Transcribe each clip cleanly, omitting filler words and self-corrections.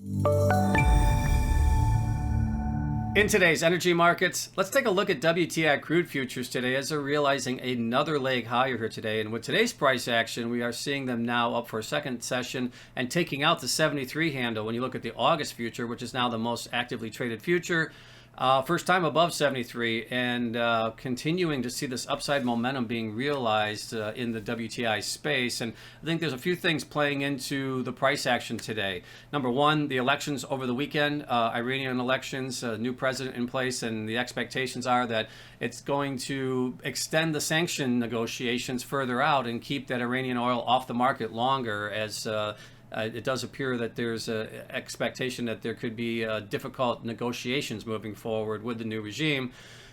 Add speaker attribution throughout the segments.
Speaker 1: In today's energy markets, let's take a look at WTI crude futures today as they're realizing another leg higher here today. And with today's price action, we are seeing them now up for a second session and taking out the 73 handle. When you look at the August future, which is now the most actively traded future, first time above 73, and continuing to see this upside momentum being realized in the WTI space. And I think there's a few things playing into the price action today. Number one, the elections over the weekend, Iranian elections, new president in place, and the expectations are that it's going to extend the sanction negotiations further out and keep that Iranian oil off the market longer, as it does appear that there's an expectation that there could be difficult negotiations moving forward with the new regime.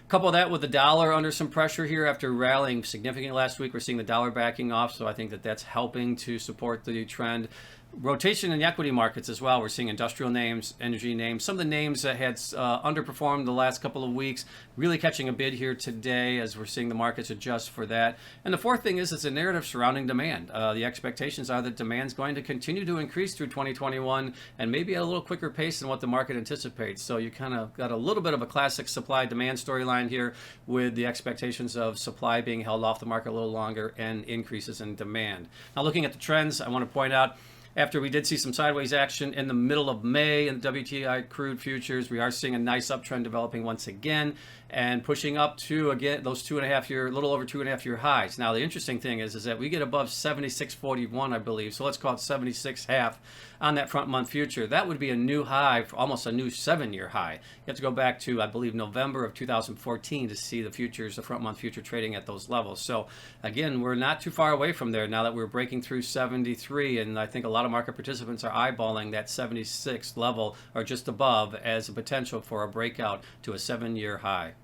Speaker 1: Couple that with the dollar under some pressure here after rallying significantly last week. We're seeing the dollar backing off, so I think that that's helping to support the trend. Rotation in the equity markets as well. We're seeing industrial names, energy names, some of the names that had underperformed the last couple of weeks, really catching a bid here today as we're seeing the markets adjust for that. And the fourth thing is it's a narrative surrounding demand. The expectations are that demand is going to continue to increase through 2021 and maybe at a little quicker pace than what the market anticipates. So you kind of got a little bit of a classic supply-demand storyline here with the expectations of supply being held off the market a little longer and increases in demand. Now looking at the trends, I want to point out after we did see some sideways action in the middle of May in the WTI crude futures, we are seeing a nice uptrend developing once again and pushing up to, again, those 2.5 year, a little over 2.5 year highs. Now, the interesting thing is that we get above 76.41, I believe, so let's call it 76.5 on that front month future. That would be a new high, almost a new 7-year high. You have to go back to, I believe, November of 2014 to see the futures, the front month future trading at those levels. So, again, we're not too far away from there now that we're breaking through 73, and I think a lot of market participants are eyeballing that 76 level or just above as a potential for a breakout to a 7-year high.